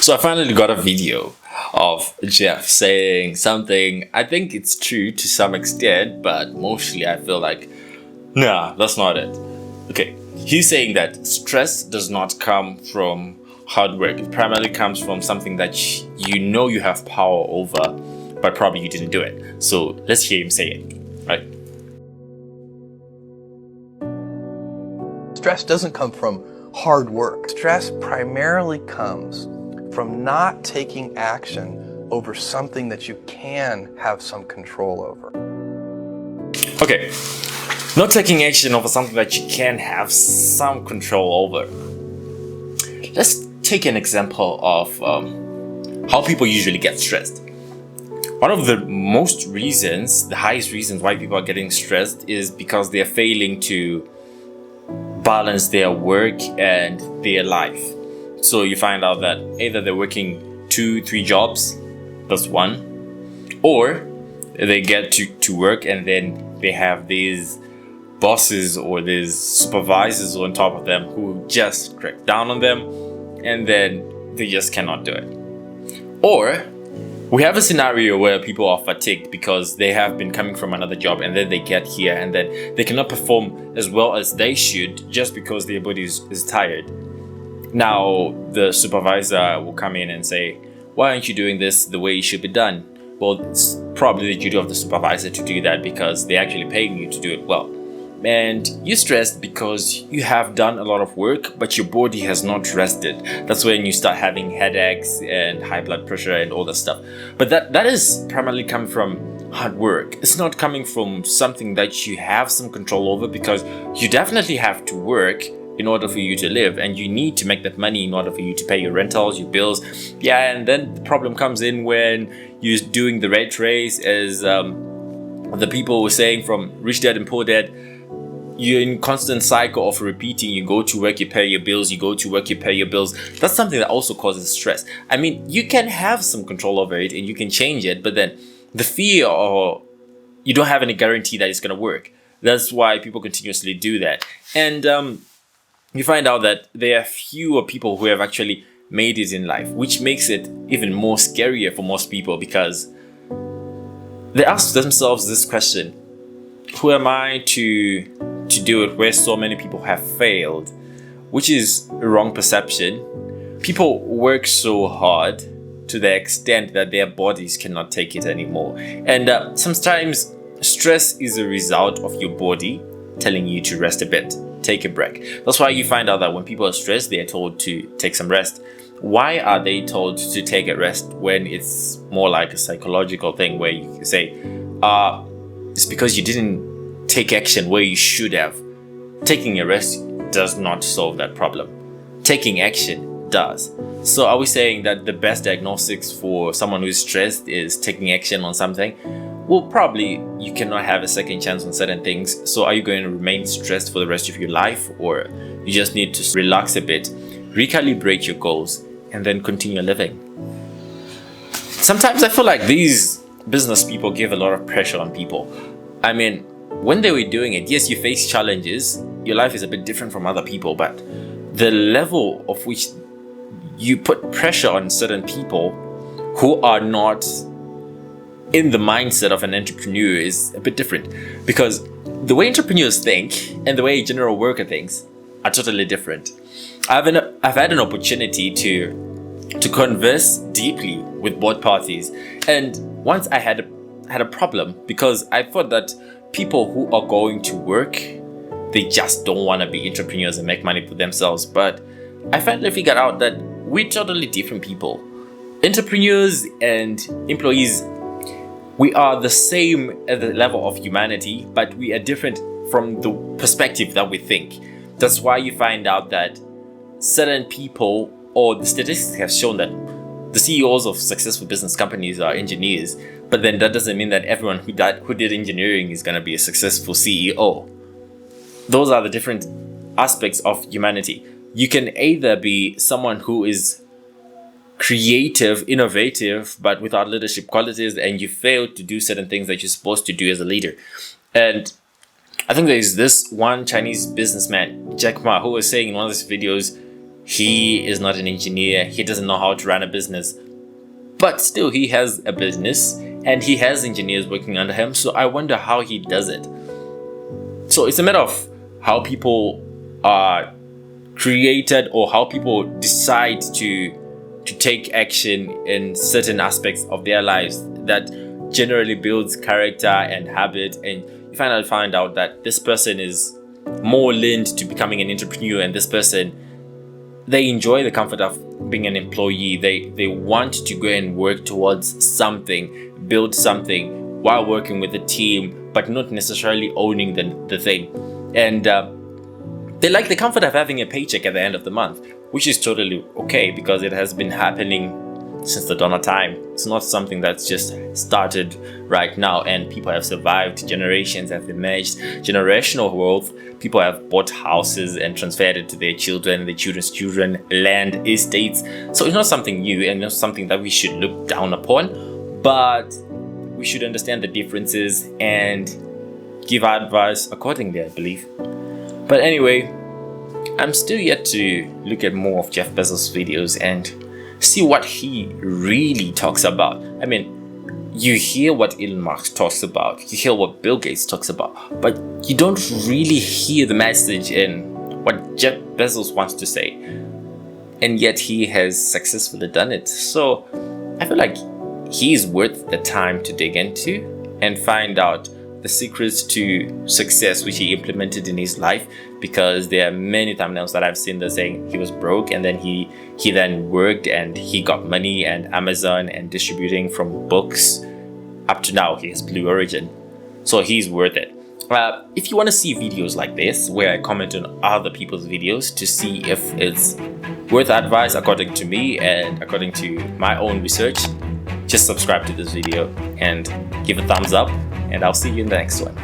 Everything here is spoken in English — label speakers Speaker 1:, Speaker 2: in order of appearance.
Speaker 1: So I finally got a video of Jeff saying something. I think it's true to some extent, but mostly I feel like, nah, that's not it. Okay, he's saying that stress does not come from hard work. It primarily comes from something that you know you have power over, but probably you didn't do it. So let's hear him say it, right?
Speaker 2: Stress doesn't come from hard work. Stress primarily comes from not taking action over something that you can have some control over.
Speaker 1: Okay, not taking action over something that you can have some control over. Let's take an example of how people usually get stressed. One of the the highest reasons why people are getting stressed is because they're failing to balance their work and their life. So you find out that either they're working 2-3 jobs, that's one, or they get to work and then they have these bosses or these supervisors on top of them who just crack down on them, and then they just cannot do it. Or we have a scenario where people are fatigued because they have been coming from another job and then they get here and then they cannot perform as well as they should just because their body is tired. Now the supervisor will come in and say, why aren't you doing this the way it should be done? Well, it's probably the duty of the supervisor to do that because they're actually paying you to do it well. And you're stressed because you have done a lot of work, but your body has not rested. That's when you start having headaches and high blood pressure and all that stuff. But that is primarily coming from hard work. It's not coming from something that you have some control over, because you definitely have to work in order for you to live, and you need to make that money in order for you to pay your rentals, your bills. Yeah, and then the problem comes in when you're doing the rat race, as the people were saying, from Rich Dad and Poor Dad. You're in constant cycle of repeating. You go to work, you pay your bills, you go to work, you pay your bills. That's something that also causes stress. I mean, you can have some control over it and you can change it, but then the fear, or you don't have any guarantee that it's going to work. That's why people continuously do that. And you find out that there are fewer people who have actually made it in life, which makes it even more scarier for most people, because they ask themselves this question: who am I to do it where so many people have failed? Which is a wrong perception. People work so hard to the extent that their bodies cannot take it anymore. And sometimes stress is a result of your body telling you to rest a bit, take a break. That's why you find out that when people are stressed, they are told to take some rest. Why are they told to take a rest when it's more like a psychological thing where you say, it's because you didn't take action where you should have. Taking a rest does not solve that problem. Taking action does. So are we saying that the best diagnostics for someone who's stressed is taking action on something? Well, probably you cannot have a second chance on certain things. So are you going to remain stressed for the rest of your life, or you just need to relax a bit, recalibrate your goals, and then continue living? Sometimes I feel like these business people give a lot of pressure on people. I mean, when they were doing it, yes, you face challenges. Your life is a bit different from other people, but the level of which you put pressure on certain people who are not in the mindset of an entrepreneur is a bit different, because the way entrepreneurs think and the way a general worker thinks are totally different. I've had an opportunity to converse deeply with both parties, and once I had a problem, because I thought that people who are going to work, they just don't want to be entrepreneurs and make money for themselves. But I finally figured out that we're totally different people. Entrepreneurs and employees, we are the same at the level of humanity, but we are different from the perspective that we think. That's why you find out that certain people, or the statistics have shown that the CEOs of successful business companies are engineers, but then that doesn't mean that everyone who did engineering is going to be a successful CEO. Those are the different aspects of humanity. You can either be someone who is creative, innovative, but without leadership qualities, and you fail to do certain things that you're supposed to do as a leader. And I think there's this one Chinese businessman, Jack Ma, who was saying in one of his videos, He is not an engineer. He doesn't know how to run a business. But still, he has a business and he has engineers working under him. So I wonder how he does it. So it's a matter of how people are created or how people decide to take action in certain aspects of their lives that generally builds character and habit. And you find out that this person is more leaned to becoming an entrepreneur, and this person, they enjoy the comfort of being an employee. They want to go and work towards something, build something while working with a team, but not necessarily owning the thing. And they like the comfort of having a paycheck at the end of the month, which is totally okay because it has been happening since the dawn of time. It's not something that's just started right now, and people have survived. Generations have emerged, generational wealth. People have bought houses and transferred it to their children, their children's children, land, estates. So it's not something new and not something that we should look down upon, but we should understand the differences and give advice accordingly, I believe. But anyway, I'm still yet to look at more of Jeff Bezos' videos and see what he really talks about. I mean, you hear what Elon Musk talks about, you hear what Bill Gates talks about, but you don't really hear the message in what Jeff Bezos wants to say. And yet he has successfully done it. So I feel like he's worth the time to dig into and find out the secrets to success which he implemented in his life, because there are many thumbnails that I've seen that saying he was broke and then he then worked and he got money and Amazon and distributing from books up to now he has Blue Origin. So he's worth it. If you want to see videos like this where I comment on other people's videos to see if it's worth advice according to me and according to my own research, just subscribe to this video and give a thumbs up, and I'll see you in the next one.